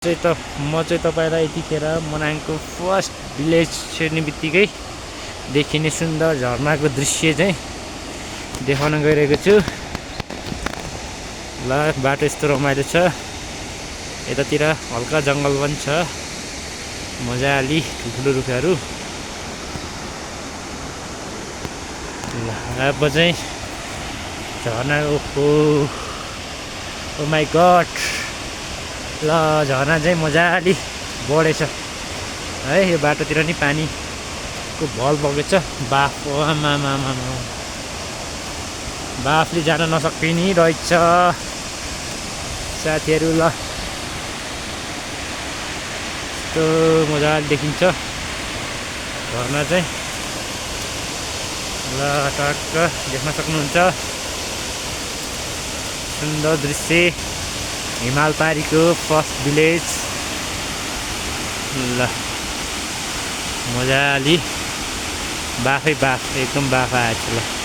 म चाहिँ तपाईलाई यतिखेर मनाङको फर्स्ट भिलेज छिर्ने बित्तिकै देखिने सुन्दर झरनाको दृश्य चाहिँ देखाउन गइरहेको छु। ल बाटो यस्तो रमाइलो छ, यतातिर हल्का जङ्गल पनि छ, मजाले ठुल्ठुलो रुखहरू। ल अब चाहिँ झरना, ओहो ओ माई गड, ल झरना चाहिँ मजाले बढेछ है। यो बाटोतिर नि पानीको भल बगेछ। बाफ, आमामा बाफले जान नसक्ने नि रहेछ साथीहरू। ल यस्तो मजाले देखिन्छ झरना चाहिँ। ल टक्क देख्न सक्नुहुन्छ सुन्दर दृश्य, हिमाल पारीको फर्स्ट भिलेज। ल मजाले बाफै बाफ, एकदम बाफ आएछ। ल